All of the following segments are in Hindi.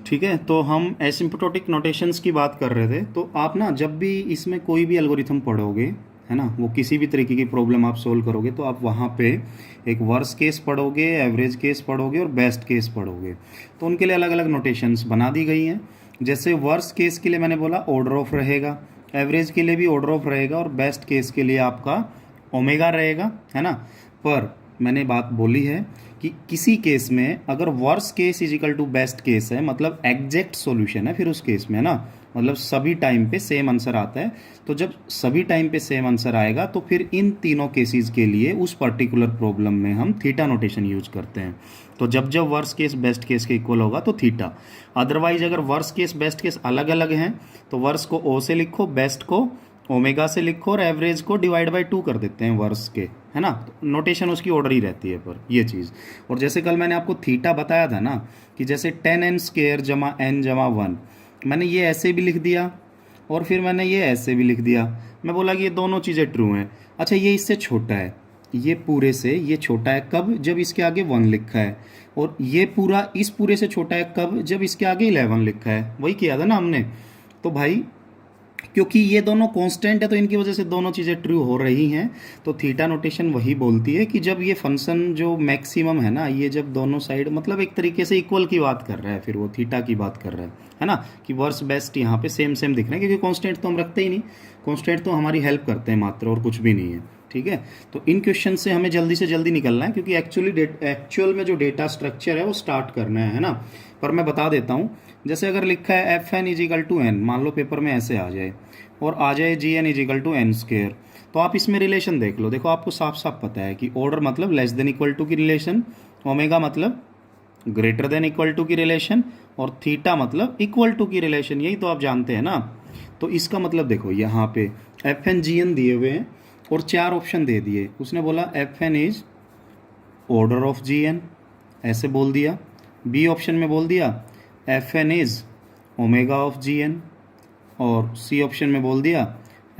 ठीक है, तो हम एसिम्प्टोटिक नोटेशंस की बात कर रहे थे। तो आप ना जब भी इसमें कोई भी एल्गोरिथम पढ़ोगे, है ना, वो किसी भी तरीके की प्रॉब्लम आप सोल्व करोगे, तो आप वहाँ पे एक वर्स्ट केस पढ़ोगे, एवरेज केस पढ़ोगे और बेस्ट केस पढ़ोगे। तो उनके लिए अलग अलग नोटेशंस बना दी गई हैं। जैसे वर्स्ट केस के लिए मैंने बोला ऑर्डर ऑफ रहेगा, एवरेज के लिए भी ऑर्डर ऑफ रहेगा और बेस्ट केस के लिए आपका ओमेगा रहेगा, है ना। पर मैंने बात बोली है कि किसी केस में अगर worst case is equal to best case है, मतलब एग्जैक्ट सॉल्यूशन है फिर उस केस में, है ना, मतलब सभी टाइम पे सेम आंसर आता है। तो जब सभी टाइम पे सेम आंसर आएगा तो फिर इन तीनों केसेस के लिए उस पर्टिकुलर प्रॉब्लम में हम थीटा नोटेशन यूज करते हैं। तो जब जब वर्स्ट केस बेस्ट केस के इक्वल होगा तो थीटा। अदरवाइज अगर वर्स्ट केस बेस्ट केस अलग अलग हैं तो वर्स्ट को ओ से लिखो, बेस्ट को ओमेगा से लिखो और एवरेज को डिवाइड बाय 2 कर देते हैं वर्स के, है ना। नोटेशन उसकी ऑर्डर ही रहती है पर ये चीज़। और जैसे कल मैंने आपको थीटा बताया था ना कि जैसे 10n² जमा n जमा 1, मैंने ये ऐसे भी लिख दिया और फिर मैंने ये ऐसे भी लिख दिया। मैं बोला कि ये दोनों चीज़ें ट्रू हैं। अच्छा, ये इससे छोटा है, ये पूरे से ये छोटा है कब, जब इसके आगे 1 लिखा है। और ये पूरा इस पूरे से छोटा है कब, जब इसके आगे 11 लिखा है। वही किया था ना हमने। तो भाई क्योंकि ये दोनों कांस्टेंट है तो इनकी वजह से दोनों चीज़ें ट्रू हो रही हैं। तो थीटा नोटेशन वही बोलती है कि जब ये फंक्शन जो मैक्सिमम है ना, ये जब दोनों साइड मतलब एक तरीके से इक्वल की बात कर रहा है, फिर वो थीटा की बात कर रहा है ना, कि वर्स बेस्ट यहाँ पे सेम सेम दिख रहे हैं, क्योंकि कांस्टेंट तो हम रखते ही नहीं। कांस्टेंट तो हमारी हेल्प करते हैं मात्र, और कुछ भी नहीं है। ठीक है, तो इन क्वेश्चन से हमें जल्दी से जल्दी निकलना है, क्योंकि एक्चुअल में जो डेटा स्ट्रक्चर है वो स्टार्ट करना है ना। पर मैं बता देता हूँ, जैसे अगर लिखा है F N is equal to N, मान लो पेपर में ऐसे आ जाए और आ जाए g N is equal to N square, तो आप इसमें रिलेशन देख लो। देखो आपको साफ साफ पता है कि ऑर्डर मतलब लेस देन इक्वल टू की रिलेशन, ओमेगा मतलब ग्रेटर देन इक्वल टू की रिलेशन, और थीटा मतलब इक्वल टू की रिलेशन। यही तो आप जानते हैं ना। तो इसका मतलब देखो यहाँ पे एफ एन जी एन दिए हुए हैं और 4 ऑप्शन दे दिए। उसने बोला F N is order of G N, ऐसे बोल दिया। बी ऑप्शन में बोल दिया F N is omega of G N, और सी ऑप्शन में बोल दिया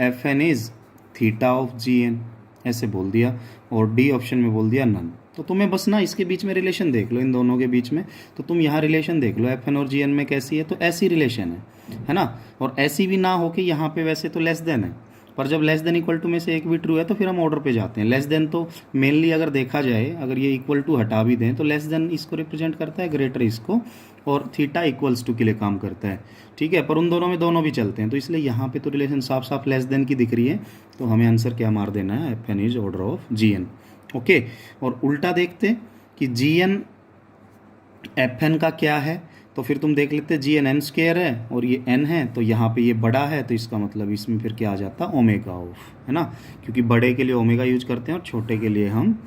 F N is theta of G N, ऐसे बोल दिया। और डी ऑप्शन में बोल दिया नन। तो तुम्हें बस ना इसके बीच में रिलेशन देख लो, इन दोनों के बीच में। तो तुम यहाँ रिलेशन देख लो एफ एन और जी एन में कैसी है, तो ऐसी रिलेशन है ना। और ऐसी भी ना हो कि यहाँ पे वैसे तो लेस देन है, पर जब लेस देन इक्वल टू में से एक भी ट्रू है तो फिर हम ऑर्डर पे जाते हैं। लेस देन तो मेनली अगर देखा जाए, अगर ये इक्वल टू हटा भी दें तो लेस देन इसको रिप्रेजेंट करता है, ग्रेटर इसको, और थीटा इक्वल्स टू के लिए काम करता है। ठीक है, पर उन दोनों में दोनों भी चलते हैं, तो इसलिए यहाँ पे तो रिलेशन साफ साफ लेस देन की दिख रही है। तो हमें आंसर क्या मार देना है, F N is order of G N. Okay, और उल्टा देखते कि जी एन एफ एन का क्या है, तो फिर तुम देख लेते जी एन एन स्क्वेयर है और ये एन है, तो यहाँ पे ये बड़ा है, तो इसका मतलब इसमें फिर क्या आ जाता, ओमेगा ऑफ, है ना। क्योंकि बड़े के लिए ओमेगा यूज करते हैं और छोटे के लिए हम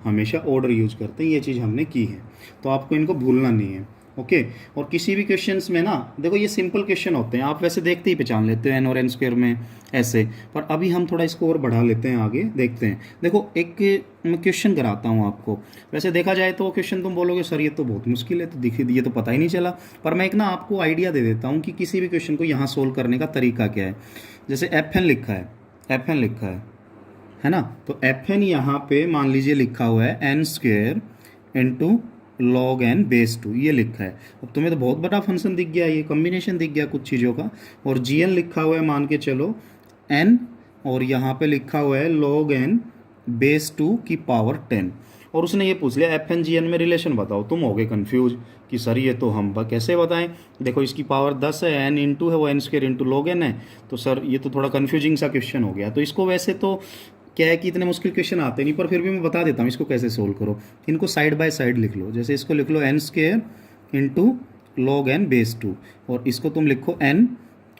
हमेशा ऑर्डर यूज करते हैं। ये चीज़ हमने की है, तो आपको इनको भूलना नहीं है। ओके, और किसी भी क्वेश्चंस में ना देखो ये सिंपल क्वेश्चन होते हैं, आप वैसे देखते ही पहचान लेते हो एन और एन स्क्वायर में ऐसे। पर अभी हम थोड़ा इसको और बढ़ा लेते हैं, आगे देखते हैं। देखो एक मैं क्वेश्चन कराता हूँ आपको। वैसे देखा जाए तो वो क्वेश्चन तुम बोलोगे सर ये तो बहुत मुश्किल है, तो दिखी ये तो पता ही नहीं चला। पर मैं एक ना आपको आइडिया दे देता हूँ कि किसी भी क्वेश्चन को यहाँ सोल्व करने का तरीका क्या है। जैसे एफ एन लिखा है, एफ एन लिखा है ना, तो एफ एन यहाँ पे मान लीजिए लिखा हुआ है N square into log N base 2, ये लिखा है। अब तुम्हें तो बहुत बड़ा फंक्शन दिख गया, ये कॉम्बिनेशन दिख गया कुछ चीज़ों का। और जी एन लिखा हुआ है मान के चलो एन, और यहाँ पे लिखा हुआ है लॉग एन बेस 2 की पावर 10। और उसने ये पूछ लिया एफ एन जी एन में रिलेशन बताओ। तुम हो गए कन्फ्यूज कि सर ये तो हम कैसे बताएं। देखो इसकी पावर 10 है, एन इंटू है वो N square into log N है, तो सर ये तो थोड़ा कन्फ्यूजिंग सा क्वेश्चन हो गया। तो इसको वैसे तो क्या है कि इतने मुश्किल क्वेश्चन आते नहीं, पर फिर भी मैं बता देता हूँ इसको कैसे सोल्व करो। इनको साइड बाय साइड लिख लो। जैसे इसको लिख लो n square into log N base 2, और इसको तुम लिखो एन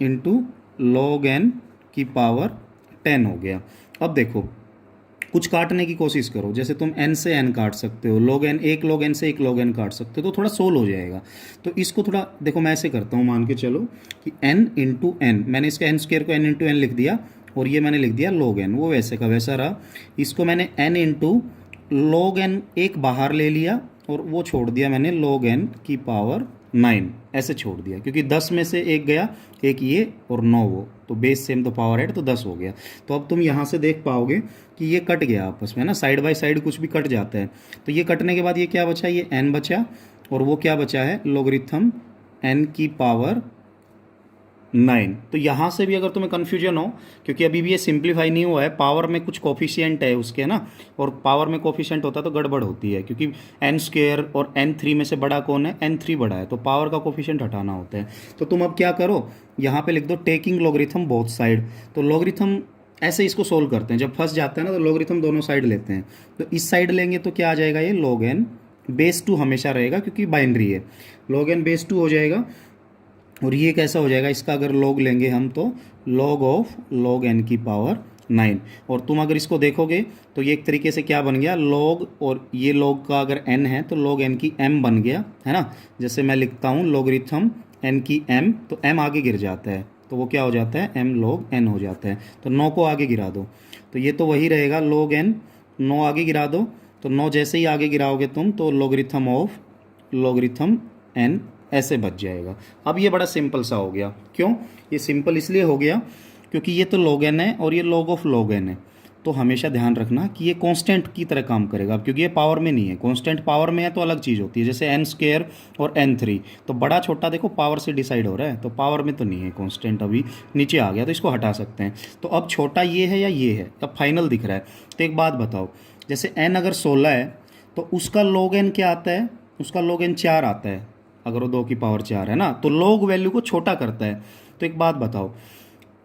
इंटू लॉग एन की पावर 10 हो गया। अब देखो कुछ काटने की कोशिश करो। जैसे तुम n से n काट सकते हो, log n, एक log n से एक log n काट सकते हो, तो थोड़ा सोल्व हो जाएगा। तो इसको थोड़ा देखो मैं ऐसे करता हूँ, मान के चलो कि n इंटू एन, मैंने इसका n स्क्वेयर को n इंटू एन लिख दिया, और ये मैंने लिख दिया log n, वो वैसे का वैसा रहा। इसको मैंने n इंटू log n एक बाहर ले लिया, और वो छोड़ दिया मैंने log n की पावर 9, ऐसे छोड़ दिया, क्योंकि 10 में से एक गया, एक ये और 9 वो, तो बेस सेम तो पावर 8, तो 10 हो गया। तो अब तुम यहाँ से देख पाओगे कि ये कट गया आपस में ना, साइड बाय साइड कुछ भी कट जाता है। तो ये कटने के बाद ये क्या बचा, ये n बचा, और वो क्या बचा है, लॉगरिथम n की पावर 9। तो यहाँ से भी अगर तुम्हें कन्फ्यूजन हो, क्योंकि अभी भी ये सिंप्लीफाई नहीं हुआ है, पावर में कुछ कोफिशिएंट है उसके ना, और पावर में कोफिशिएंट होता है तो गड़बड़ होती है, क्योंकि n स्क्वेयर और n3 में से बड़ा कौन है, n3 बड़ा है, तो पावर का कोफिशिएंट हटाना होता है। तो तुम अब क्या करो, यहाँ पे लिख दो टेकिंग लॉगरिथम बोथ साइड। तो लॉगरिथम ऐसे इसको सोल्व करते हैं, जब फंस जाते हैं ना तो लॉगरिथम दोनों साइड लेते हैं। तो इस साइड लेंगे तो क्या आ जाएगा, ये log n बेस 2 हमेशा रहेगा क्योंकि बाइनरी है, log n बेस 2 हो जाएगा। और ये कैसा हो जाएगा, इसका अगर log लेंगे हम तो log ऑफ log n की पावर 9। और तुम अगर इसको देखोगे तो ये एक तरीके से क्या बन गया, log, और ये log का अगर n है तो log n की m बन गया, है ना। जैसे मैं लिखता हूँ लॉगरिथम n की m, तो m आगे गिर जाता है तो वो क्या हो जाता है, m log n हो जाता है। तो 9 को आगे गिरा दो तो ये तो वही रहेगा log n, 9 आगे गिरा दो तो 9 जैसे ही आगे गिराओगे तुम तो लॉगरिथम ऑफ लॉगरिथम n ऐसे बच जाएगा। अब ये बड़ा सिंपल सा हो गया। क्यों ये सिंपल इसलिए हो गया, क्योंकि ये तो log n है और ये log ऑफ log n है। तो हमेशा ध्यान रखना कि ये कांस्टेंट की तरह काम करेगा। अब क्योंकि ये पावर में नहीं है, कांस्टेंट पावर में है तो अलग चीज़ होती है, जैसे n स्क्वायर और n3, तो बड़ा छोटा देखो पावर से डिसाइड हो रहा है, तो पावर में तो नहीं है कांस्टेंट, अभी नीचे आ गया तो इसको हटा सकते हैं। तो अब छोटा ये है या ये है, अब फाइनल दिख रहा है। तो एक बात बताओ, जैसे n अगर 16 है तो उसका log n क्या आता है, उसका log n 4 आता है, अगर वो 2 की पावर 4 है ना, तो log वैल्यू को छोटा करता है। तो एक बात बताओ,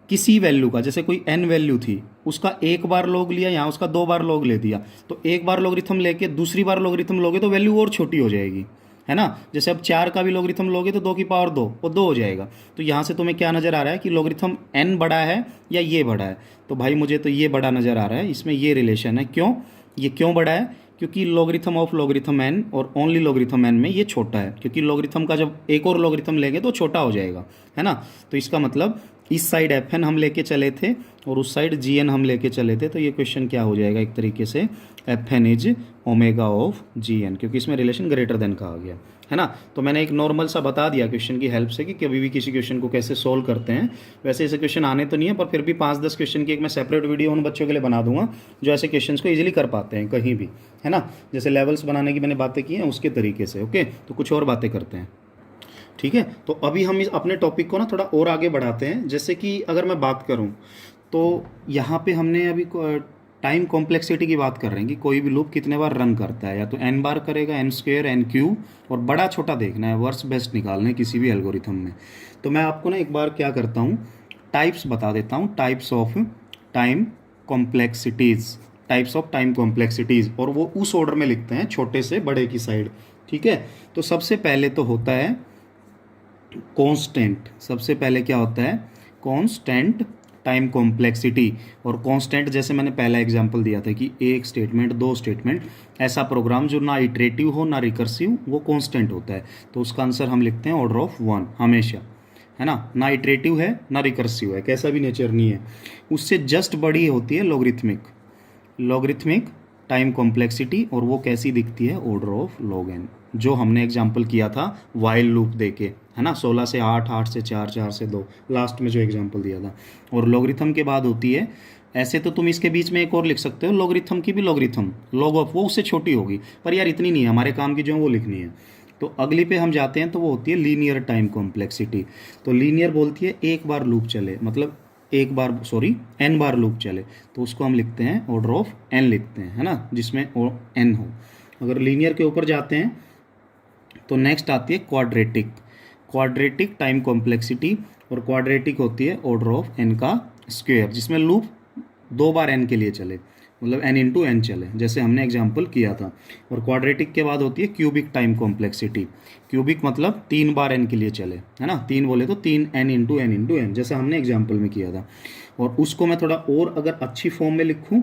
किसी वैल्यू का, जैसे कोई n वैल्यू थी, उसका एक बार log लिया, यहाँ उसका 2 बार log ले दिया, तो एक बार लॉगरिथम लेके दूसरी बार लॉगरिथम लोगे तो वैल्यू और छोटी हो जाएगी, है ना। जैसे अब 4 का भी लॉगरिथम लोगे तो 2 की पावर 2, वो 2 हो जाएगा। तो यहाँ से तुम्हें क्या नज़र आ रहा है कि लॉगरिथम n बड़ा है या ये बड़ा है, तो भाई मुझे तो ये बड़ा नज़र आ रहा है, इसमें ये रिलेशन है। क्यों, ये क्यों बड़ा है, क्योंकि लॉगरिथम ऑफ लॉगरिथम n और ओनली लॉगरिथम n में ये छोटा है, क्योंकि लॉगरिथम का जब एक और लॉगरिथम लेंगे तो छोटा हो जाएगा, है ना। तो इसका मतलब इस साइड fn हम लेके चले थे और उस साइड gn हम लेके चले थे, तो ये क्वेश्चन क्या हो जाएगा एक तरीके से, fn is omega of gn, क्योंकि इसमें रिलेशन ग्रेटर देन का आ गया, है ना। तो मैंने एक नॉर्मल सा बता दिया क्वेश्चन की हेल्प से कि कभी भी किसी क्वेश्चन को कैसे सोल्व करते हैं। वैसे ऐसे क्वेश्चन आने तो नहीं है, पर फिर भी 5-10 क्वेश्चन की एक मैं सेपरेट वीडियो उन बच्चों के लिए बना दूंगा जो ऐसे क्वेश्चन को इजीली कर पाते हैं कहीं भी, है ना। जैसे लेवल्स बनाने की मैंने बातें की हैं उसके तरीके से। ओके, तो कुछ और बातें करते हैं, ठीक है। तो अभी हम इस अपने टॉपिक को ना थोड़ा और आगे बढ़ाते हैं। जैसे कि अगर मैं बात करूं तो यहाँ पे हमने अभी टाइम कॉम्प्लेक्सिटी की बात कर रहे हैं कि कोई भी लूप कितने बार रन करता है, या तो n बार करेगा, n स्क्वेयर, n क्यू, और बड़ा छोटा देखना है, वर्स्ट बेस्ट निकालना है किसी भी एल्गोरिथम में। तो मैं आपको ना एक बार क्या करता हूँ, टाइप्स बता देता हूँ, types of time complexities, types of time complexities, और वो उस ऑर्डर में लिखते हैं छोटे से बड़े की साइड, ठीक है। तो सबसे पहले तो होता है कांस्टेंट, सबसे पहले क्या होता है, कांस्टेंट टाइम कॉम्प्लेक्सिटी। और कांस्टेंट जैसे मैंने पहला एग्जांपल दिया था कि एक स्टेटमेंट, 2 स्टेटमेंट, ऐसा प्रोग्राम जो ना इटरेटिव हो ना रिकर्सिव, वो कांस्टेंट होता है। तो उसका आंसर हम लिखते हैं ऑर्डर ऑफ 1 हमेशा, है ना इटरेटिव है ना रिकर्सिव है, कैसा भी नेचर नहीं है। उससे जस्ट बड़ी होती है लॉगरिथमिक, लॉगरिथमिक टाइम कॉम्प्लेक्सिटी, और वो कैसी दिखती है, ऑर्डर ऑफ log n, जो हमने एग्जांपल किया था वाइल लूप देके, है ना, 16 से 8, 8 से 4, 4 से 2, लास्ट में जो एग्जांपल दिया था। और लॉगरिथम के बाद होती है, ऐसे तो तुम इसके बीच में एक और लिख सकते हो, लॉगरिथम की भी लॉगरिथम, log ऑफ, वो उससे छोटी होगी, पर यार इतनी नहीं है, हमारे काम की जो है वो लिखनी है। तो अगली पे हम जाते हैं, तो वो होती है लीनियर टाइम कॉम्प्लेक्सिटी। तो लीनियर बोलती है एक बार लूप चले, मतलब एक बार, सॉरी, n बार लूप चले, तो उसको हम लिखते हैं ऑर्डर ऑफ n लिखते हैं, है ना, जिसमें n हो। अगर लीनियर के ऊपर जाते हैं तो नेक्स्ट आती है क्वाड्रेटिक, क्वाड्रेटिक टाइम कॉम्प्लेक्सिटी, और क्वाड्रेटिक होती है ऑर्डर ऑफ n का स्क्वायर, जिसमें लूप 2 बार n के लिए चले, मतलब n इंटू n चले, जैसे हमने एग्जाम्पल किया था। और क्वाड्रेटिक के बाद होती है क्यूबिक टाइम कॉम्प्लेक्सिटी, क्यूबिक मतलब 3 बार n के लिए चले, है ना, 3 बोले तो 3 n इंटू n, जैसे हमने एग्जाम्पल में किया था। और उसको मैं थोड़ा और अगर अच्छी फॉर्म में लिखूं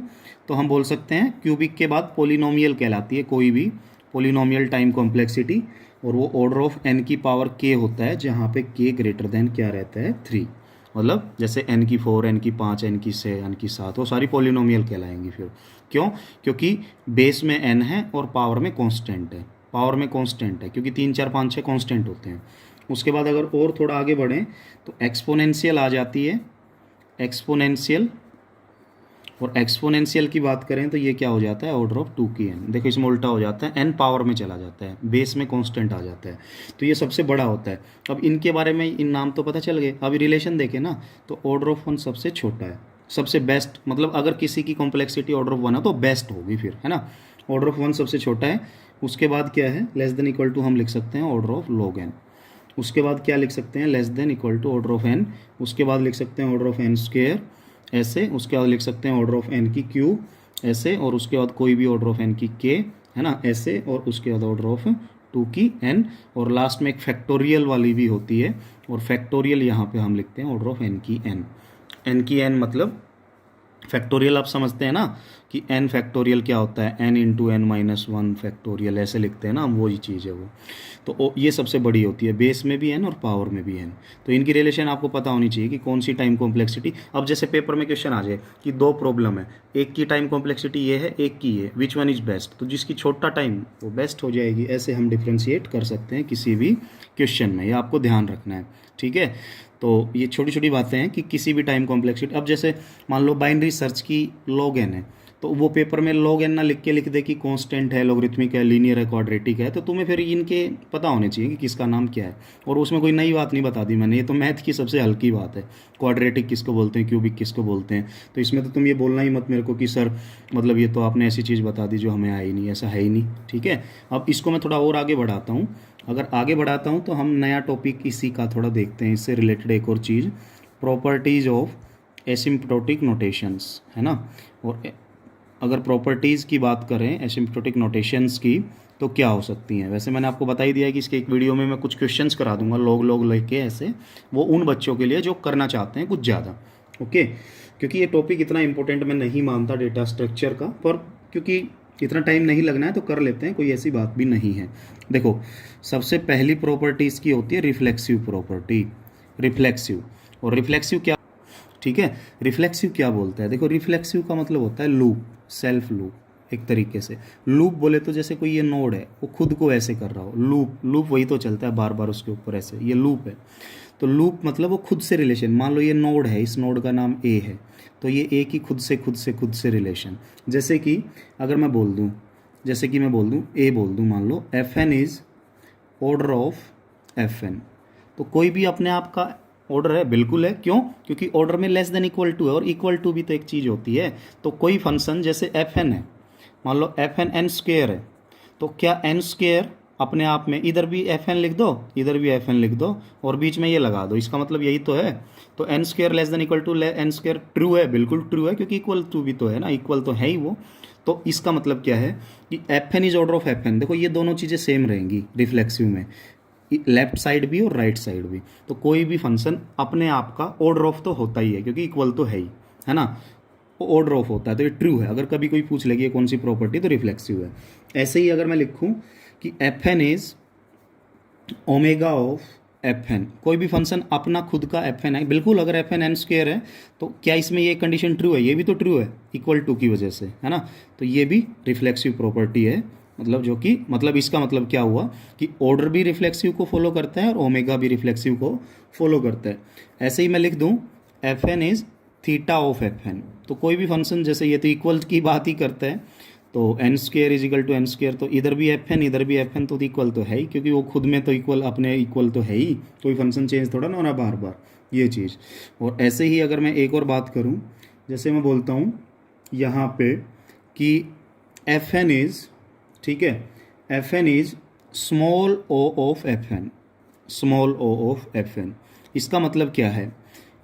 तो हम बोल सकते हैं क्यूबिक के बाद पोलिनोमियल कहलाती है कोई भी पोलिनोमियल टाइम कॉम्प्लेक्सिटी, और वो ऑर्डर ऑफ n की पावर k होता है, जहाँ पे k ग्रेटर देन क्या रहता है, 3, मतलब जैसे n की 4, n की 5, n की 6, n की 7, वो सारी पोलिनोमियल कहलाएंगी फिर। क्यों, क्योंकि बेस में n है और पावर में कांस्टेंट है, पावर में कांस्टेंट है, क्योंकि 3, 4, 5, 6 कांस्टेंट होते हैं। उसके बाद अगर और थोड़ा आगे बढ़ें तो एक्सपोनेंशियल आ जाती है, एक्सपोनेंशियल, और एक्सपोनेंशियल की बात करें तो ये क्या हो जाता है, ऑर्डर ऑफ 2 की n। देखो इसमें उल्टा हो जाता है, n पावर में चला जाता है, बेस में कांस्टेंट आ जाता है, तो ये सबसे बड़ा होता है। अब इनके बारे में इन नाम तो पता चल गए। अभी रिलेशन देखें ना, तो ऑर्डर ऑफ 1 सबसे छोटा है, सबसे बेस्ट, मतलब अगर किसी की कॉम्प्लेक्सिटी ऑर्डर ऑफ 1 है तो बेस्ट होगी फिर, है ना। ऑर्डर ऑफ 1 सबसे छोटा है। उसके बाद क्या है, लेस देन इक्वल टू हम लिख सकते हैं ऑर्डर ऑफ log n। उसके बाद क्या लिख सकते हैं, less than equal to order of n। उसके बाद लिख सकते हैं ऑर्डर ऑफ n स्क्वेयर ऐसे। उसके बाद लिख सकते हैं ऑर्डर ऑफ n की क्यूब ऐसे। और उसके बाद कोई भी ऑर्डर ऑफ n की k, है ना, ऐसे। और उसके बाद ऑर्डर ऑफ 2 की n। और लास्ट में एक फैक्टोरियल वाली भी होती है, और फैक्टोरियल यहाँ पे हम लिखते हैं ऑर्डर ऑफ n की n। n की n मतलब फैक्टोरियल आप समझते हैं ना, कि n फैक्टोरियल क्या होता है, n into N minus 1 factorial ऐसे लिखते हैं ना, वही चीज़ है वो। तो ये सबसे बड़ी होती है, बेस में भी n और पावर में भी n। तो इनकी रिलेशन आपको पता होनी चाहिए कि कौन सी टाइम कॉम्प्लेक्सिटी। अब जैसे पेपर में क्वेश्चन आ जाए कि 2 प्रॉब्लम है, एक की टाइम कॉम्प्लेक्सिटी ये है, एक की ये, विच वन इज बेस्ट, तो जिसकी छोटा टाइम वो बेस्ट हो जाएगी। ऐसे हम डिफ्रेंशिएट कर सकते हैं किसी भी क्वेश्चन में, ये आपको ध्यान रखना है, ठीक है। तो ये छोटी छोटी बातें हैं कि किसी भी टाइम कॉम्प्लेक्सिटी। अब जैसे मान लो बाइनरी सर्च की log n है, तो वो पेपर में log n ना लिख के लिख दे कि कांस्टेंट है, लॉगरिथमिक है, लीनियर है, क्वाड्रेटिक है, तो तुम्हें फिर इनके पता होने चाहिए कि किसका नाम क्या है। और उसमें कोई नई बात नहीं बता दी मैंने, ये तो मैथ की सबसे हल्की बात है। क्वाड्रेटिक किसको बोलते हैं, क्यूबिक किसको बोलते हैं, तो इसमें तो तुम ये बोलना ही मत मेरे को कि सर मतलब ये तो आपने ऐसी चीज़ बता दी जो हमें आई नहीं, ऐसा है ही नहीं, ठीक है। अब इसको मैं थोड़ा और आगे बढ़ाता हूँ। अगर आगे बढ़ाता हूँ तो हम नया टॉपिक इसी का थोड़ा देखते हैं, इससे रिलेटेड एक और चीज़, प्रॉपर्टीज़ ऑफ एसिम्प्टोटिक नोटेशंस, है ना। और अगर प्रॉपर्टीज़ की बात करें एसिम्प्टोटिक नोटेशंस की, तो क्या हो सकती हैं। वैसे मैंने आपको बता ही दिया है कि इसके एक वीडियो में मैं कुछ क्वेश्चंस करा दूंगा लॉग लेके ऐसे, वो उन बच्चों के लिए जो करना चाहते हैं कुछ ज़्यादा, ओके। क्योंकि ये टॉपिक इतना इंपॉर्टेंट मैं नहीं मानता डेटा स्ट्रक्चर का, पर क्योंकि इतना टाइम नहीं लगना है तो कर लेते हैं, कोई ऐसी बात भी नहीं है। देखो सबसे पहली प्रॉपर्टीज़ की होती है रिफ्लेक्सिव प्रॉपर्टी, रिफ्लेक्सिव। और रिफ्लेक्सिव क्या, ठीक है, रिफ्लेक्सिव क्या बोलता है, देखो रिफ्लेक्सिव का मतलब होता है लूप, सेल्फ लूप। एक तरीके से लूप बोले तो जैसे कोई ये नोड है वो खुद को ऐसे कर रहा हो, लूप लूप वही तो चलता है बार बार उसके ऊपर ऐसे, ये लूप है। तो लूप मतलब वो खुद से रिलेशन, मान लो ये नोड है, इस नोड का नाम ए है, तो ये ए की खुद से रिलेशन। जैसे कि अगर मैं बोल दूँ, जैसे कि मैं बोल दूँ ए बोल दूँ, मान लो f n is order of F N, तो कोई भी अपने आप का ऑर्डर है, बिल्कुल है। क्यों, क्योंकि ऑर्डर में लेस देन इक्वल टू है, और इक्वल टू भी तो एक चीज़ होती है। तो कोई फंक्शन जैसे एफ एन है, मान लो एफ एन एन स्क्वेयर है, तो क्या एन स्क्वेयर अपने आप में इधर भी एफ एन लिख दो, इधर भी एफ एन लिख दो, और बीच में ये लगा दो, इसका मतलब यही तो है। तो N square less than equal to N square true है, बिल्कुल ट्रू है, क्योंकि इक्वल टू भी तो है ना, इक्वल तो है ही वो। तो इसका मतलब क्या है कि F N is order of F N. देखो ये दोनों चीज़ें सेम रहेंगी रिफ्लेक्सिव में, लेफ्ट साइड भी और राइट साइड भी। तो कोई भी फंक्शन अपने आप का ऑर्डर ऑफ तो होता ही है, क्योंकि इक्वल तो है ही, है ना, ऑर्डर ऑफ होता है, तो ये ट्रू है। अगर कभी कोई पूछ लेगी कौन सी प्रॉपर्टी, तो रिफ्लेक्सिव है। ऐसे ही अगर मैं लिखूं कि F N is omega of F N, कोई भी फंक्शन अपना खुद का एफ एन है, बिल्कुल। अगर एफ एन एन स्क्वेयर है तो क्या इसमें ये कंडीशन ट्रू है, ये भी तो ट्रू है इक्वल टू की वजह से, है ना। तो ये भी रिफ्लेक्सिव प्रॉपर्टी है, मतलब जो कि मतलब इसका मतलब क्या हुआ कि ऑर्डर भी रिफ्लेक्सिव को फॉलो करता है और ओमेगा भी रिफ्लेक्सिव को फॉलो करता है। ऐसे ही मैं लिख दूं F N is theta of F N, तो कोई भी फंक्शन जैसे ये तो इक्वल की बात ही करता है, तो N square is equal to N square, तो इधर भी एफ एन इधर भी एफ एन, तो इक्वल तो है ही, क्योंकि वो खुद में तो इक्वल अपने इक्वल तो है ही, कोई फंक्शन चेंज थोड़ा ना होना बार बार, ये चीज़। और ऐसे ही अगर मैं एक और बात करूँ, जैसे मैं बोलता हूँ यहाँ पे कि एफ एन इज़, ठीक है, F N is small O of F N, small O of F N. इसका मतलब क्या है,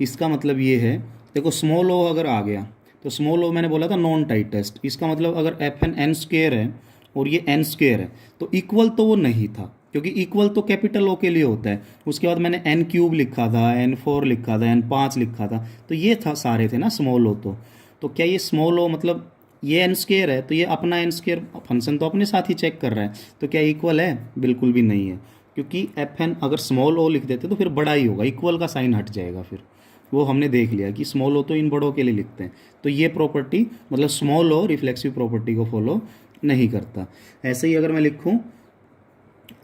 इसका मतलब ये है, देखो स्मॉल ओ अगर आ गया तो स्मॉल ओ मैंने बोला था नॉन टाइटेस्ट, इसका मतलब अगर एफ एन एन स्क्वेयर है और ये एन स्क्वेयर है, तो इक्वल तो वो नहीं था, क्योंकि इक्वल तो कैपिटल ओ के लिए होता है। उसके बाद मैंने एन क्यूब लिखा था, एन फोर लिखा था, एन पाँच लिखा था, तो ये था सारे थे ना स्मॉल ओ। तो क्या ये स्मॉल ओ मतलब ये एन स्क्वेयर है, तो ये अपना एन स्क्वेयर फंक्शन तो अपने साथ ही चेक कर रहा है, तो क्या इक्वल है, बिल्कुल भी नहीं है। क्योंकि एफ एन अगर स्मॉल ओ लिख देते तो फिर बड़ा ही होगा, इक्वल का साइन हट जाएगा, फिर वो हमने देख लिया कि स्मॉल ओ तो इन बड़ों के लिए लिखते हैं। तो ये प्रॉपर्टी मतलब स्मॉल ओ रिफ्लेक्सिव प्रॉपर्टी को फॉलो नहीं करता। ऐसे ही अगर मैं लिखूँ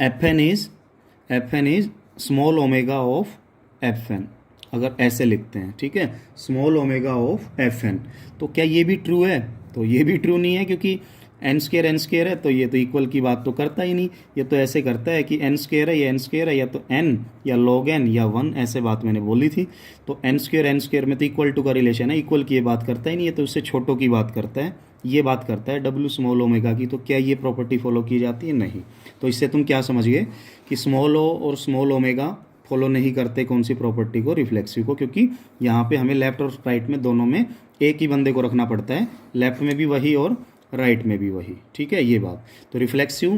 F N is small omega of F N, अगर ऐसे लिखते हैं, ठीक है, small omega of F N, तो क्या ये भी ट्रू है? तो ये भी ट्रू नहीं है, क्योंकि एन स्केयर है, तो ये तो इक्वल की बात तो करता ही नहीं। ये तो ऐसे करता है कि एन स्केयर है, या एन स्केयर है, या तो एन या लॉग एन या वन, ऐसे बात मैंने बोली थी। तो एन स्केयर में तो इक्वल टू का रिलेशन है, इक्वल की ये बात करता ही नहीं है, तो उससे छोटों की बात करता है, ये बात करता है डब्ल्यू स्मॉल ओमेगा की। तो क्या ये प्रॉपर्टी फॉलो की जाती है? नहीं। तो इससे तुम क्या समझ गए कि स्मॉल ओ और स्मॉल ओमेगा फॉलो नहीं करते कौन सी प्रॉपर्टी को? रिफ्लेक्सिव को, क्योंकि यहाँ पे हमें लेफ्ट और राइट में दोनों में एक ही बंदे को रखना पड़ता है, लेफ्ट में भी वही और राइट में भी वही, ठीक है, ये बात। तो रिफ्लेक्सिव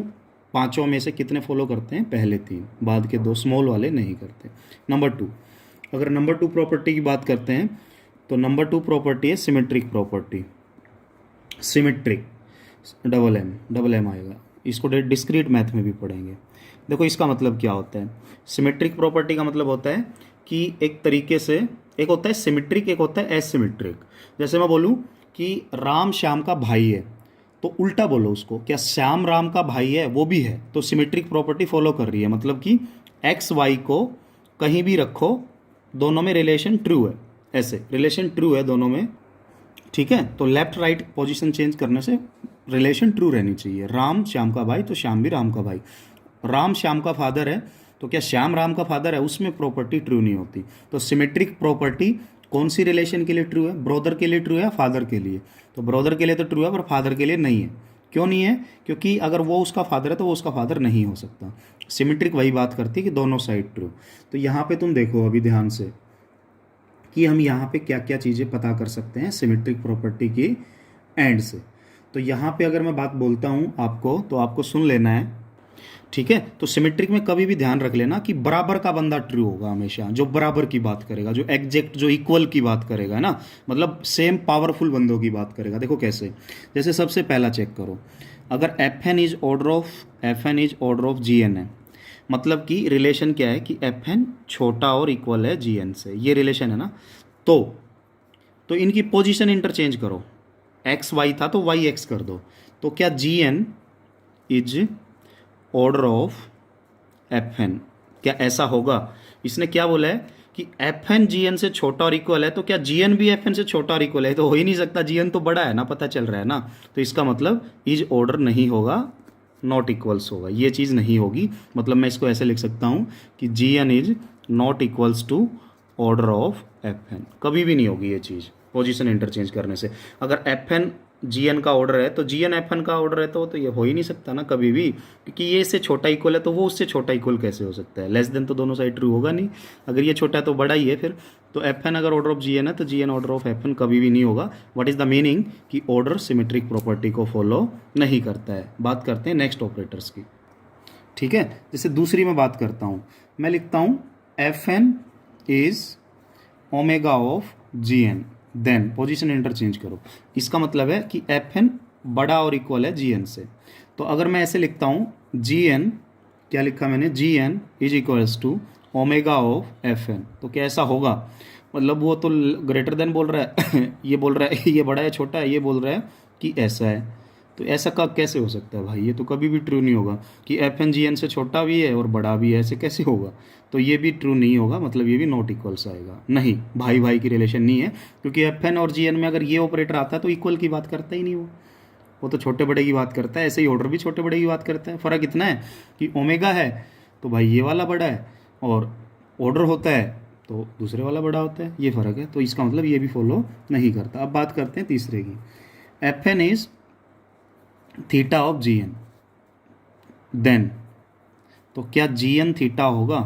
पांचों में से कितने फॉलो करते हैं? पहले तीन, बाद के दो स्मॉल वाले नहीं करते। नंबर टू, अगर नंबर टू प्रॉपर्टी की बात करते हैं तो नंबर टू प्रॉपर्टी है symmetric property. Symmetric, double M आएगा, इसको डिस्क्रीट मैथ में भी पढ़ेंगे। देखो इसका मतलब क्या होता है? सिमेट्रिक प्रॉपर्टी का मतलब होता है कि एक तरीके से, एक होता है सिमेट्रिक, एक होता है एसिमेट्रिक। जैसे मैं बोलूँ कि राम श्याम का भाई है, तो उल्टा बोलो उसको, क्या श्याम राम का भाई है? वो भी है, तो सिमेट्रिक प्रॉपर्टी फॉलो कर रही है। मतलब कि एक्स वाई को कहीं भी रखो, दोनों में रिलेशन ट्रू है, ऐसे रिलेशन ट्रू है दोनों में, ठीक है। तो लेफ्ट राइट पोजीशन चेंज करने से रिलेशन ट्रू रहनी चाहिए। राम श्याम का भाई, तो श्याम भी राम का भाई। राम श्याम का फादर है, तो क्या श्याम राम का फादर है? उसमें प्रॉपर्टी ट्रू नहीं होती। तो सिमेट्रिक प्रॉपर्टी कौन सी रिलेशन के लिए ट्रू है? ब्रदर के लिए ट्रू है या फादर के लिए? तो ब्रदर के लिए तो ट्रू है, पर फादर के लिए नहीं है। क्यों नहीं है? क्योंकि अगर वो उसका फादर है तो वो उसका फादर नहीं हो सकता। सिमेट्रिक वही बात करती है कि दोनों साइड ट्रू। तो यहाँ पे तुम देखो अभी ध्यान से कि हम यहाँ पे क्या क्या चीज़ें पता कर सकते हैं सिमेट्रिक प्रॉपर्टी की एंड से। तो यहाँ पे अगर मैं बात बोलता हूँ आपको, तो आपको सुन लेना है, ठीक है। तो सिमेट्रिक में कभी भी ध्यान रख लेना कि बराबर का बंदा ट्रू होगा हमेशा, जो बराबर की बात करेगा, जो एग्जैक्ट, जो इक्वल की बात करेगा, है ना, मतलब सेम पावरफुल बंदों की बात करेगा। देखो कैसे, जैसे सबसे पहला चेक करो, अगर F N is order of G N है, मतलब कि रिलेशन क्या है कि एफ एन छोटा और इक्वल है जी एन से, ये रिलेशन है ना। तो इनकी पोजीशन इंटरचेंज करो, एक्स वाई था तो वाई एक्स कर दो। तो क्या G N is order of F N, क्या ऐसा होगा? इसने क्या बोला है कि एफ एन जी एन से छोटा और इक्वल है, तो क्या जी एन भी एफ एन से छोटा और इक्वल है? तो हो ही नहीं सकता, जी एन तो बड़ा है ना, पता चल रहा है ना। तो इसका मतलब इज ऑर्डर नहीं होगा, नॉट इक्वल्स होगा, ये चीज़ नहीं होगी। मतलब मैं इसको ऐसे लिख सकता हूँ कि G N is not equals to order of F N, कभी भी नहीं होगी ये चीज़ पोजीशन इंटरचेंज करने से। अगर एफ एन जी एन का ऑर्डर है तो जी एन एफ एन का ऑर्डर है, तो ये हो ही नहीं सकता ना कभी भी, क्योंकि ये इससे छोटा इक्वल है, तो वो उससे छोटा इक्वल कैसे हो सकता है? लेस देन तो दोनों साइड ट्रू होगा नहीं, अगर ये छोटा है तो बड़ा ही है फिर। तो एफ एन अगर ऑर्डर ऑफ जी एन है तो G N order of F N कभी भी नहीं होगा। व्हाट इज द मीनिंग कि ऑर्डर सिमेट्रिक प्रॉपर्टी को फॉलो नहीं करता है। बात करते हैं नेक्स्ट ऑपरेटर्स की, ठीक है। जैसे दूसरी मैं बात करता हूँ, मैं लिखता हूँ F N is omega of G N, then position interchange करो। इसका मतलब है कि एफ एन बड़ा और इक्वल है जी एन से। तो अगर मैं ऐसे लिखता हूँ जी एन, क्या लिखा मैंने? G N is equals to omega of F N, तो क्या ऐसा होगा? मतलब वो तो ग्रेटर देन बोल रहा है ये बोल रहा है ये बड़ा है छोटा है, ये बोल रहा है कि ऐसा है। तो ऐसा कब कैसे हो सकता है भाई? ये तो कभी भी ट्रू नहीं होगा कि एफ एन जी एन से छोटा भी है और बड़ा भी है, ऐसे कैसे होगा? तो ये भी ट्रू नहीं होगा, मतलब ये भी नॉट इक्वल्स आएगा। नहीं, भाई भाई की रिलेशन नहीं है, क्योंकि एफ एन और जी एन में अगर ये ऑपरेटर आता है तो इक्वल की बात करता ही नहीं वो तो छोटे बड़े की बात करता है। ऐसे ही ऑर्डर भी छोटे बड़े की बात करता है। फ़र्क इतना है कि ओमेगा है तो भाई ये वाला बड़ा है, और ऑर्डर होता है तो दूसरे वाला बड़ा होता है, ये फ़र्क है। तो इसका मतलब ये भी फॉलो नहीं करता। अब बात करते हैं तीसरे की, F N is theta of G N, then तो क्या जी एन थीटा होगा?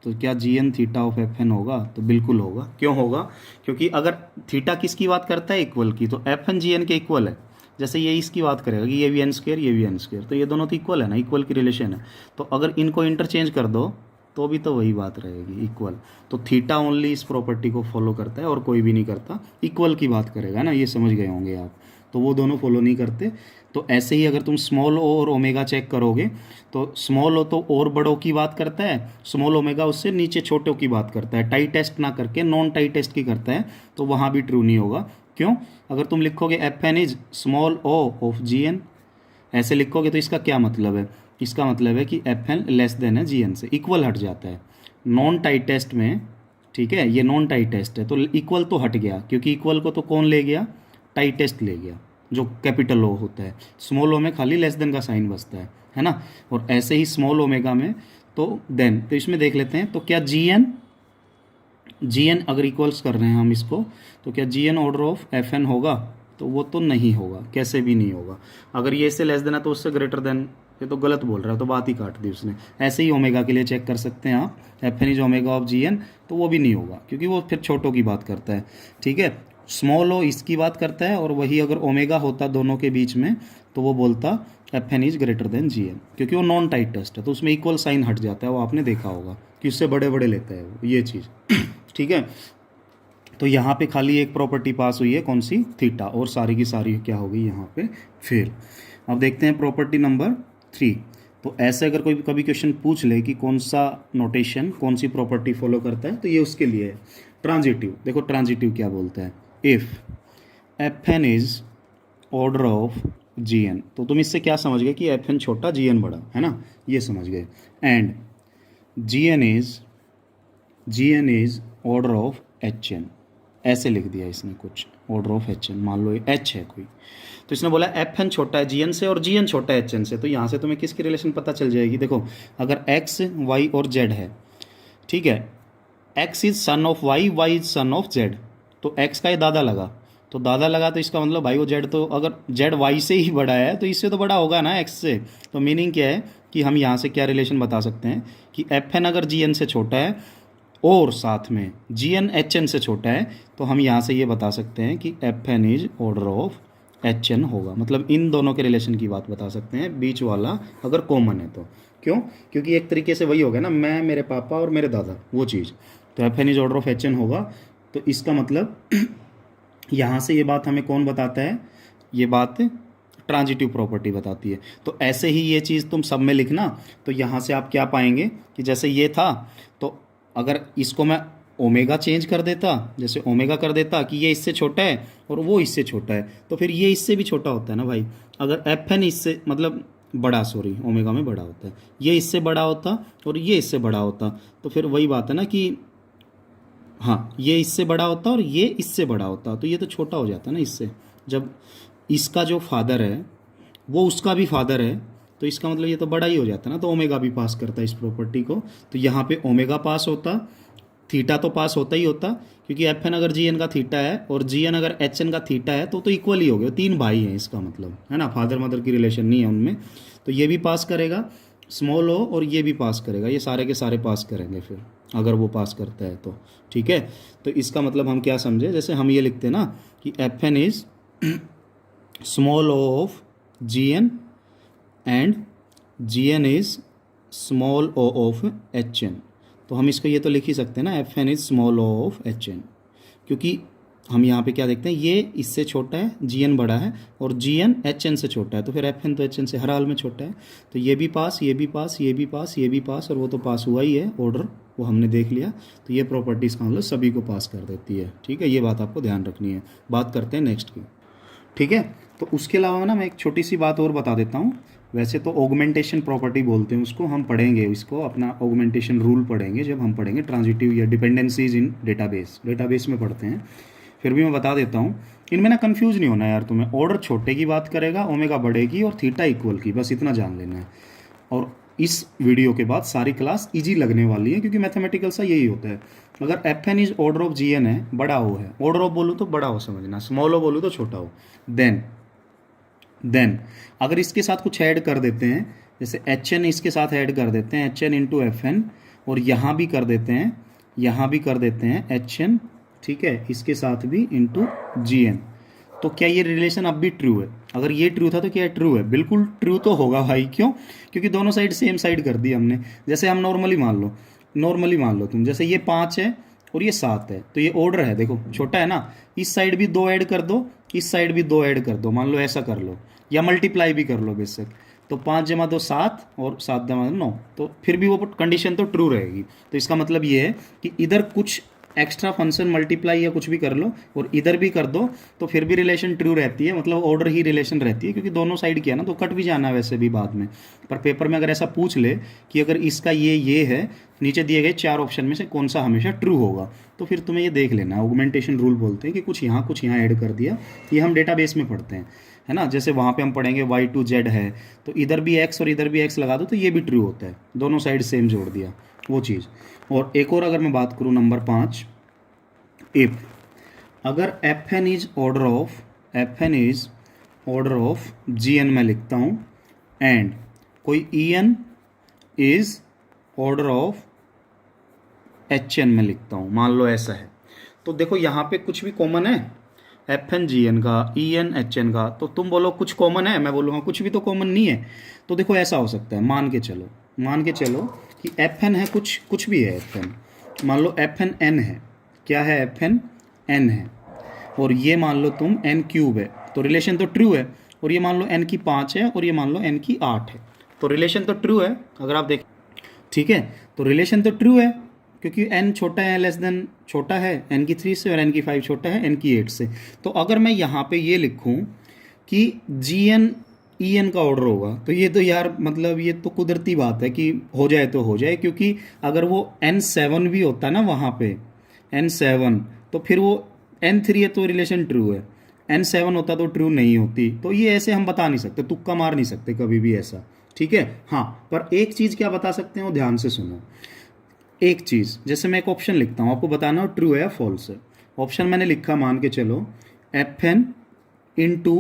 तो क्या G N theta of F N होगा? तो बिल्कुल होगा। क्यों होगा? क्योंकि अगर थीटा किसकी बात करता है? इक्वल की, तो एफ एन जी एन के इक्वल है। जैसे ये इसकी बात करेगा कि ये भी एन स्क्वायर, ये भी एन स्क्वायर, तो ये दोनों तो इक्वल है ना, इक्वल की रिलेशन है। तो अगर इनको इंटरचेंज कर दो तो भी तो वही बात रहेगी, इक्वल। तो थीटा ओनली इस प्रॉपर्टी को फॉलो करता है और कोई भी नहीं करता, इक्वल की बात करेगा ना, ये समझ गए होंगे आप। तो वो दोनों फॉलो नहीं करते। तो ऐसे ही अगर तुम स्मॉल ओ और ओमेगा चेक करोगे तो स्मॉल ओ तो और बड़ों की बात करता है, स्मॉल ओमेगा उससे नीचे छोटों की बात करता है, टाई टेस्ट ना करके नॉन टाई टेस्ट की करता है, तो वहाँ भी ट्रू नहीं होगा। क्यों? अगर तुम लिखोगे F N is small O of G N, ऐसे लिखोगे तो इसका क्या मतलब है? इसका मतलब है कि एफ एन लेस देन है जी एन से, इक्वल हट जाता है। नॉन टाई टेस्ट में ठीक है, ये नॉन टाई टेस्ट है, तो इक्वल तो हट गया, क्योंकि इक्वल को तो कौन ले गया, टाई टेस्ट ले गया, जो कैपिटल ओ होता है। स्मॉल ओ में खाली लेस देन का साइन बचता है ना। और ऐसे ही स्मॉल ओमेगा में तो देन, तो इसमें देख लेते हैं, तो क्या जी एन अगर इक्वल्स कर रहे हैं हम इसको, तो क्या G N order of F N होगा, तो वो तो नहीं होगा, कैसे भी नहीं होगा। अगर ये इससे लेस देन है तो उससे ग्रेटर देन, ये तो गलत बोल रहा है, तो बात ही काट दी उसने। ऐसे ही ओमेगा के लिए चेक कर सकते हैं आप, F N is omega of G N, तो वो भी नहीं होगा, क्योंकि वो फिर छोटों की बात करता है। ठीक है, स्मॉल ओ इसकी बात करता है, और वही अगर ओमेगा होता दोनों के बीच में तो वो बोलता F N is greater than G N, क्योंकि वो नॉन टाइट टेस्ट है, तो उसमें इक्वल साइन हट जाता है, वो आपने देखा होगा कि उससे बड़े बड़े लेता है वो, ये चीज़। ठीक है, तो यहाँ पे खाली एक प्रॉपर्टी पास हुई है, कौन सी, थीटा, और सारी की सारी क्या हो गई यहाँ पे फेल। अब देखते हैं प्रॉपर्टी नंबर 3। तो ऐसे अगर कोई कभी क्वेश्चन पूछ ले कि कौन सा नोटेशन कौन सी प्रॉपर्टी फॉलो करता है, तो ये उसके लिए है। ट्रांजिटिव, देखो ट्रांजिटिव क्या बोलता है, if F N is order of G N, तो तुम इससे क्या समझ गए कि एफ एन छोटा जी एन बड़ा, है ना, ये समझ गए। And G N is order of H N, ऐसे लिख दिया इसने कुछ, ऑर्डर ऑफ एच एन, मान लो एच है कोई, तो इसने बोला एफ एन छोटा है जी एन से और जी एन छोटा है एच एन से, तो यहाँ से तुम्हें किसकी रिलेशन पता चल जाएगी। देखो, अगर एक्स वाई और जेड है, ठीक है, X is son of Y, Y is son of Z, तो एक्स का ये दादा लगा, तो दादा लगा, तो इसका मतलब भाई वो जेड, तो अगर जेड वाई से ही बड़ा है तो इससे तो बड़ा होगा ना एक्स से। तो मीनिंग क्या है कि हम यहाँ से क्या रिलेशन बता सकते हैं कि एफ एन अगर जी एन से छोटा है और साथ में जी एन एच एन से छोटा है, तो हम यहाँ से ये बता सकते हैं कि F N is order of H N होगा। मतलब इन दोनों के रिलेशन की बात बता सकते हैं, बीच वाला अगर कॉमन है तो। क्यों, क्योंकि एक तरीके से वही हो गया ना, मैं, मेरे पापा और मेरे दादा, वो चीज़, तो F N is order of H N होगा। तो इसका मतलब यहाँ से ये बात हमें कौन बताता है, ये बात ट्रांजिटिव प्रॉपर्टी बताती है। तो ऐसे ही ये चीज़ तुम सब में लिखना, तो यहाँ से आप क्या पाएंगे कि जैसे ये था, तो अगर इसको मैं ओमेगा चेंज कर देता, जैसे ओमेगा कर देता कि ये इससे छोटा है और वो इससे छोटा है, तो फिर ये इससे भी छोटा होता है ना भाई। अगर एफ एन इससे मतलब बड़ा, सॉरी ओमेगा में बड़ा होता है, ये इससे बड़ा होता और ये इससे बड़ा होता, तो फिर वही बात है ना कि हाँ, ये इससे बड़ा होता और ये इससे बड़ा होता, तो ये तो छोटा हो जाता ना इससे। जब इसका जो फादर है वो उसका भी फादर है, तो इसका मतलब ये तो बड़ा ही हो जाता ना, तो ओमेगा भी पास करता है इस प्रॉपर्टी को। तो यहाँ पे ओमेगा पास होता, थीटा तो पास होता ही होता, क्योंकि एफ एन अगर जी एन का थीटा है और जी एन अगर एच एन का थीटा है तो इक्वल ही हो गए, तीन भाई हैं इसका मतलब, है ना, फादर मदर की रिलेशन नहीं है उनमें। तो ये भी पास करेगा स्मॉल ओ, और ये भी पास करेगा, ये सारे के सारे पास करेंगे फिर, अगर वो पास करता है तो। ठीक है, तो इसका मतलब हम क्या समझे, जैसे हम ये लिखते हैं ना कि F N is small O of G N and G N is small O of H N, तो हम इसको ये तो लिख ही सकते हैं ना, F N is small O of H N, क्योंकि हम यहाँ पे क्या देखते हैं, ये इससे छोटा है, जी एन बड़ा है, और जी एन एच एन से छोटा है, तो फिर एफ एन तो एच एन से हर हाल में छोटा है। तो ये भी पास, ये भी पास, ये भी पास, ये भी पास, और वो तो पास हुआ ही है ऑर्डर, वो हमने देख लिया। तो ये प्रॉपर्टीज़ का मतलब सभी को पास कर देती है। ठीक है, ये बात आपको ध्यान रखनी है। बात करते हैं नेक्स्ट की। ठीक है, तो उसके अलावा ना मैं एक छोटी सी बात और बता देता हूँ। वैसे तो ऑगमेंटेशन प्रॉपर्टी बोलते हैं उसको, हम पढ़ेंगे इसको, अपना ऑगमेंटेशन रूल पढ़ेंगे जब हम पढ़ेंगे ट्रांजिटिव या डिपेंडेंसीज इन डेटाबेस में पढ़ते हैं। फिर भी मैं बता देता हूँ, इनमें ना कंफ्यूज नहीं होना यार तुम्हें। ऑर्डर छोटे की बात करेगा, ओमेगा बड़े की, और थीटा इक्वल की, बस इतना जान लेना है। और इस वीडियो के बाद सारी क्लास इजी लगने वाली है, क्योंकि मैथमेटिकल सा यही होता है। अगर F N is order of G N है, बड़ा ओ है, ऑर्डर ऑफ बोलूँ तो बड़ा हो समझना, स्मॉल ओ बोलूँ तो छोटा हो। देन अगर इसके साथ कुछ ऐड कर देते हैं, जैसे एच एन इसके साथ ऐड कर देते हैं, H N into F N, और यहाँ भी कर देते हैं, यहाँ भी कर देते हैं एच एन, ठीक है, इसके साथ भी इंटू जी एन, तो क्या ये रिलेशन अब भी ट्रू है? अगर ये ट्रू था तो क्या ट्रू है? बिल्कुल ट्रू तो होगा भाई। क्यों? क्योंकि दोनों साइड सेम साइड कर दी हमने। जैसे हम नॉर्मली मान लो तुम, जैसे ये 5 है और ये 7 है, तो ये ऑर्डर है, देखो छोटा है ना, इस साइड भी 2 ऐड कर दो, इस साइड भी 2 ऐड कर दो, मान लो ऐसा कर लो, या मल्टीप्लाई भी कर लो बेशक, तो 5 जमा 2 7 और 7 जमा 9, तो फिर भी वो कंडीशन तो ट्रू रहेगी। तो इसका मतलब ये है कि इधर कुछ एक्स्ट्रा फंक्शन मल्टीप्लाई या कुछ भी कर लो और इधर भी कर दो तो फिर भी रिलेशन ट्रू रहती है, मतलब ऑर्डर ही रिलेशन रहती है, क्योंकि दोनों साइड किया ना तो कट भी जाना है वैसे भी बाद में। पर पेपर में अगर ऐसा पूछ ले कि अगर इसका ये है, नीचे दिए गए 4 ऑप्शन में से कौन सा हमेशा ट्रू होगा, तो फिर तुम्हें ये देख लेना। ऑगमेंटेशन रूल बोलते हैं कि कुछ यहाँ ऐड कर दिया, ये हम डेटाबेस में पढ़ते हैं, है ना। जैसे वहाँ पे हम पढ़ेंगे y to z है, तो इधर भी x और इधर भी x लगा दो तो ये भी ट्रू होता है, दोनों साइड सेम जोड़ दिया, वो चीज़। और एक और अगर मैं बात करूँ नंबर 5, इफ अगर fn is order of gn मैं लिखता हूँ, एंड कोई en is order of hn में लिखता हूँ, मान लो ऐसा है, तो देखो यहाँ पे कुछ भी कॉमन है, fn gn का, en hn का, तो तुम बोलो कुछ कॉमन है, मैं बोलूँगा कुछ भी तो कॉमन नहीं है। तो देखो ऐसा हो सकता है, मान के चलो कि fn है, कुछ भी है fn, मान लो fn n है, क्या है fn n है, और ये मान लो तुम n क्यूब है, तो रिलेशन तो ट्रू है। और ये मान लो n की 5 है और ये मान लो n की 8 है, तो रिलेशन तो ट्रू है अगर आप देख, ठीक है। तो रिलेशन तो ट्रू है क्योंकि n छोटा है, लेस देन छोटा है n की 3 से, और n की 5 छोटा है n की 8 से। तो अगर मैं यहाँ पे ये लिखूँ कि gn en का ऑर्डर होगा, तो ये तो यार मतलब ये तो कुदरती बात है कि हो जाए तो हो जाए, क्योंकि अगर वो n7 भी होता ना वहाँ पे n7, तो फिर वो n3 है तो रिलेशन ट्रू है, n7 होता तो ट्रू नहीं होती। तो ये ऐसे हम बता नहीं सकते, तुक्का मार नहीं सकते कभी भी ऐसा, ठीक है। हाँ, पर एक चीज़ क्या बता सकते हो, ध्यान से सुनो। एक चीज़, जैसे मैं एक ऑप्शन लिखता हूँ, आपको बताना हो ट्रू है या फॉल्स है। ऑप्शन मैंने लिखा, मान के चलो fn इंटू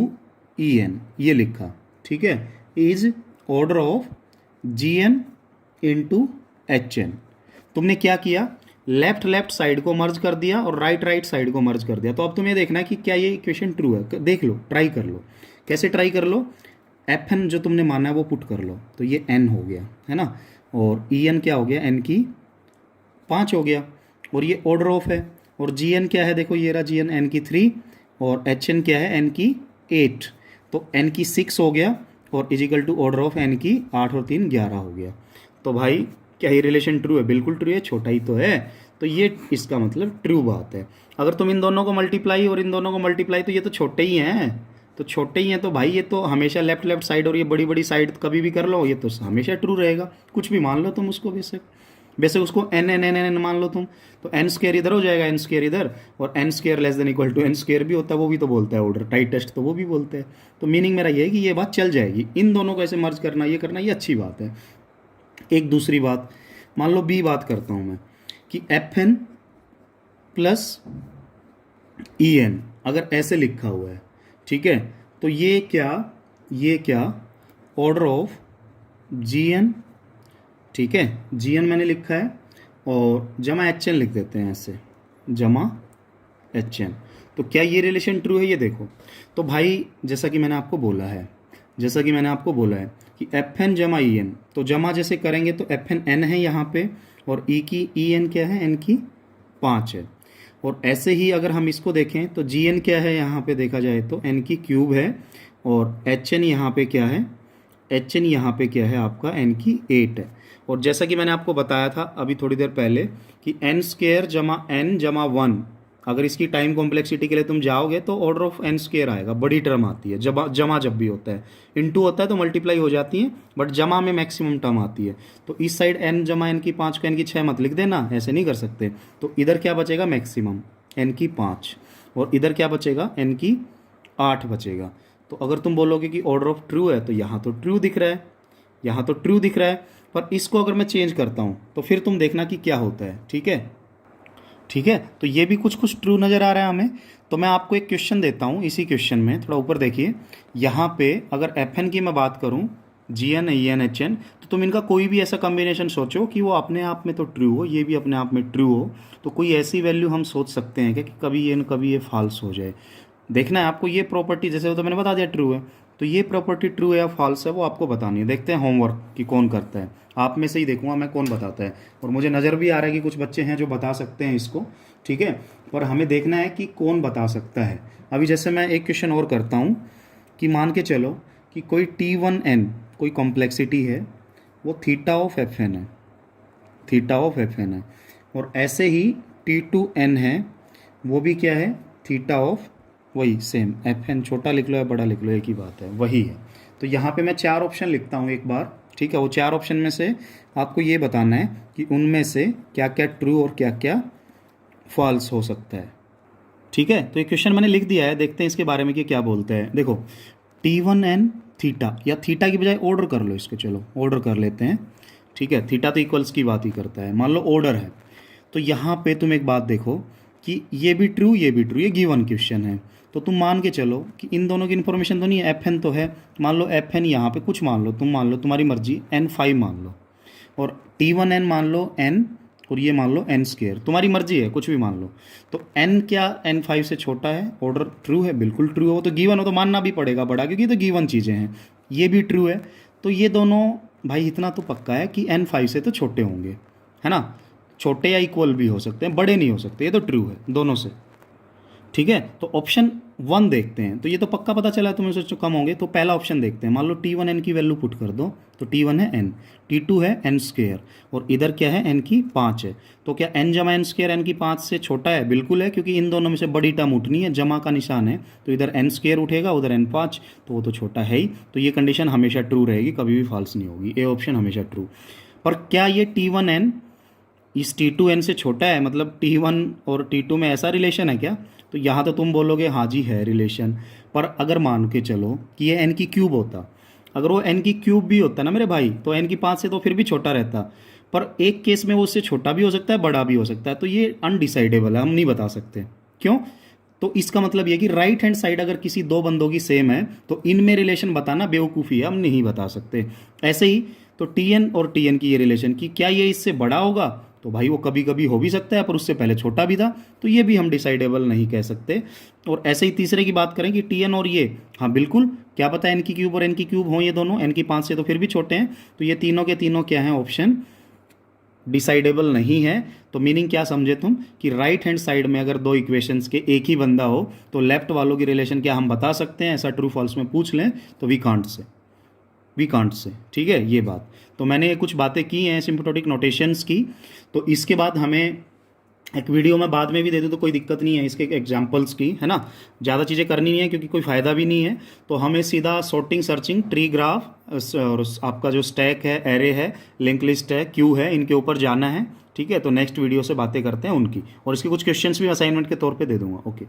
en, ये लिखा, ठीक है, is order of gn into hn। तुमने क्या किया, लेफ्ट साइड को मर्ज कर दिया और राइट साइड को मर्ज कर दिया। तो अब तुम्हें देखना है कि क्या ये इक्वेशन ट्रू है, देख लो, ट्राई कर लो। कैसे ट्राई कर लो, fn जो तुमने माना है वो पुट कर लो, तो ये n हो गया, है ना, और en क्या हो गया, n की 5 हो गया, और ये ऑर्डर ऑफ है, और gn क्या है, देखो ये रहा gn n की 3, और hn क्या है, n की 8, तो n की 6 हो गया, और equal to order of n की 8 और 3 11 हो गया। तो भाई क्या ये रिलेशन ट्रू है, बिल्कुल ट्रू है, छोटा ही तो है, तो ये इसका मतलब ट्रू बात है। अगर तुम इन दोनों को मल्टीप्लाई और इन दोनों को मल्टीप्लाई, तो ये तो छोटे ही हैं, तो छोटे ही हैं, तो भाई ये तो हमेशा लेफ्ट साइड और ये बड़ी बड़ी साइड कभी भी कर लो, ये तो हमेशा ट्रू रहेगा, कुछ भी मान लो तुम उसको, बेशक उसको n मान लो तुम, तो n स्क्वायर इधर हो जाएगा, n स्क्वायर इधर, और n square less than equal to n square भी होता है, वो भी तो बोलता है ऑर्डर, टाइट टेस्ट तो वो भी बोलते हैं। तो मीनिंग मेरा ये है कि ये बात चल जाएगी, इन दोनों को ऐसे मर्ज करना, ये करना, ये अच्छी बात है। एक दूसरी बात, मान लो b बात करता हूँ मैं, कि fn प्लस en अगर ऐसे लिखा हुआ है, ठीक है, तो ये क्या ऑर्डर ऑफ gn, ठीक है, gn मैंने लिखा है, और जमा hn लिख देते हैं ऐसे, जमा hn। तो क्या ये रिलेशन ट्रू है, ये देखो। तो भाई जैसा कि मैंने आपको बोला है कि fn जमा en, तो जमा जैसे करेंगे तो fn n है यहाँ पे, और en क्या है, n की 5 है। और ऐसे ही अगर हम इसको देखें तो gn क्या है, यहाँ पे देखा जाए तो n की क्यूब है, और hn यहाँ पे क्या है, hn यहाँ पे क्या है आपका, n की 8 है। और जैसा कि मैंने आपको बताया था अभी थोड़ी देर पहले कि n स्क्वायर जमा n जमा 1, अगर इसकी टाइम कॉम्प्लेक्सिटी के लिए तुम जाओगे तो ऑर्डर ऑफ n स्क्वायर आएगा, बड़ी टर्म आती है। जमा जब भी होता है, इनटू होता है तो मल्टीप्लाई हो जाती है, बट जमा में मैक्सिमम टर्म आती है। तो इस साइड n जमा n की 5 को n की 6 मत लिख देना, ऐसे नहीं कर सकते। तो इधर क्या बचेगा, मैक्सिमम n की 5, और इधर क्या बचेगा, n की 8 बचेगा। तो अगर तुम बोलोगे कि ऑर्डर ऑफ ट्रू है, तो यहाँ तो ट्रू दिख रहा है, पर इसको अगर मैं चेंज करता हूँ तो फिर तुम देखना कि क्या होता है, ठीक है। तो ये भी कुछ ट्रू नज़र आ रहा है हमें। तो मैं आपको एक क्वेश्चन देता हूँ, इसी क्वेश्चन में थोड़ा ऊपर देखिए, यहाँ पे अगर fn की मैं बात करूँ, gn en hn, तो तुम इनका कोई भी ऐसा कॉम्बिनेशन सोचो कि वो अपने आप में तो ट्रू हो, ये भी अपने आप में ट्रू हो, तो कोई ऐसी वैल्यू हम सोच सकते हैं कि कभी ये फॉल्स हो जाए। देखना है आपको ये प्रॉपर्टी, जैसे तो मैंने बता दिया ट्रू है, तो ये प्रॉपर्टी ट्रू है या फॉल्स है वो आपको बतानी है। देखते हैं होमवर्क कि कौन करता है, आप में से ही देखूंगा मैं कौन बताता है। और मुझे नज़र भी आ रहा है कि कुछ बच्चे हैं जो बता सकते हैं इसको, ठीक है, पर हमें देखना है कि कौन बता सकता है। अभी जैसे मैं एक क्वेश्चन और करता हूँ कि मान के चलो कि कोई T1n कोई कॉम्प्लेक्सिटी है, वो थीटा ऑफ fn है, और ऐसे ही T2n है वो भी क्या है, थीटा ऑफ, वही सेम FN, छोटा लिख लो या बड़ा लिख लो एक ही बात है, वही है। तो यहाँ पे मैं 4 ऑप्शन लिखता हूँ एक बार, ठीक है। वो 4 ऑप्शन में से आपको ये बताना है कि उनमें से क्या क्या ट्रू और क्या क्या फॉल्स हो सकता है, ठीक है। तो ये क्वेश्चन मैंने लिख दिया है, देखते हैं इसके बारे में कि क्या बोलते हैं। देखो T1n थीटा, या थीटा की बजाय ऑर्डर कर लो इसको, चलो ऑर्डर कर लेते हैं, ठीक है। थीटा तो इक्वल्स की बात ही करता है, मान लो ऑर्डर है। तो यहाँ पे तुम एक बात देखो कि ये भी ट्रू ये भी ट्रू, ये गिवन क्वेश्चन है। तो तुम मान के चलो कि इन दोनों की इन्फॉर्मेशन तो नहीं है, FN तो है, मान लो FN यहाँ पे कुछ मान लो, तुम मान लो तुम्हारी मर्जी N5 मान लो, और T1n मान लो N, और ये मान लो N², तुम्हारी मर्जी है कुछ भी मान लो। तो N क्या N5 से छोटा है, ऑर्डर ट्रू है, बिल्कुल ट्रू है, वो तो गिवन हो तो मानना भी पड़ेगा बड़ा, क्योंकि तो गिवन चीज़ें हैं। ये भी ट्रू है, तो ये दोनों भाई इतना तो पक्का है कि N5 से तो छोटे होंगे, है ना। छोटे या इक्वल भी हो सकते हैं, बड़े नहीं हो सकते, ये तो ट्रू है दोनों से, ठीक है। तो ऑप्शन 1 देखते हैं, तो ये तो पक्का पता चला तुम्हें सोचो कम होंगे। तो पहला ऑप्शन देखते हैं, मान लो T1n की वैल्यू पुट कर दो, तो T1 है n, T2 है N², और इधर क्या है n की 5 है। तो क्या n जमा N² n की 5 से छोटा है, बिल्कुल है, क्योंकि इन दोनों में से बड़ी टर्म उठनी है, जमा का निशान है, तो इधर N² उठेगा, उधर N5, तो वो तो छोटा है ही। तो ये कंडीशन हमेशा ट्रू रहेगी, कभी भी फॉल्स नहीं होगी, ए ऑप्शन हमेशा ट्रू। पर क्या ये T1n इस T2n से छोटा है, मतलब T1 और T2 में ऐसा रिलेशन है क्या? तो यहाँ तो तुम बोलोगे हाँ जी है रिलेशन, पर अगर मान के चलो कि ये n की क्यूब होता, अगर वो n की क्यूब भी होता ना मेरे भाई, तो n की 5 से तो फिर भी छोटा रहता, पर एक केस में वो उससे छोटा भी हो सकता है, बड़ा भी हो सकता है। तो ये अनडिसाइडेबल है, हम नहीं बता सकते क्यों। तो इसका मतलब ये कि राइट हैंड साइड अगर किसी दो बंदों की सेम है तो इनमें रिलेशन बताना बेवकूफ़ी है, हम नहीं बता सकते। ऐसे ही तो TN और TN की ये रिलेशन कि क्या ये इससे बड़ा होगा, तो भाई वो कभी कभी हो भी सकता है, पर उससे पहले छोटा भी था, तो ये भी हम डिसाइडेबल नहीं कह सकते। और ऐसे ही तीसरे की बात करें कि TN और ये, हाँ बिल्कुल, क्या पता n की क्यूब और n की क्यूब हो ये दोनों, n की 5 से तो फिर भी छोटे हैं, तो ये तीनों के तीनों क्या हैं, ऑप्शन डिसाइडेबल नहीं है। तो मीनिंग क्या समझे तुम कि राइट हैंड साइड में अगर दो इक्वेशंस के एक ही बंदा हो तो लेफ्ट वालों की रिलेशन क्या हम बता सकते हैं, ऐसा ट्रू फॉल्स में पूछ लें तो वी कांट से, ठीक है ये बात। तो मैंने ये कुछ बातें की हैं सिम्प्टोटिक नोटेशंस की, तो इसके बाद हमें एक वीडियो में बाद में भी दे दूँ तो कोई दिक्कत नहीं है, इसके एग्जांपल्स की, है ना। ज़्यादा चीज़ें करनी नहीं है क्योंकि कोई फ़ायदा भी नहीं है। तो हमें सीधा सॉर्टिंग, सर्चिंग, ट्री ग्राफ और आपका जो स्टैक है, एरे है, लिंक लिस्ट है, क्यू है, इनके ऊपर जाना है, ठीक है। तो नेक्स्ट वीडियो से बातें करते हैं उनकी, और इसके कुछ क्वेश्चंस भी असाइनमेंट के तौर पे दे दूंगा। ओके।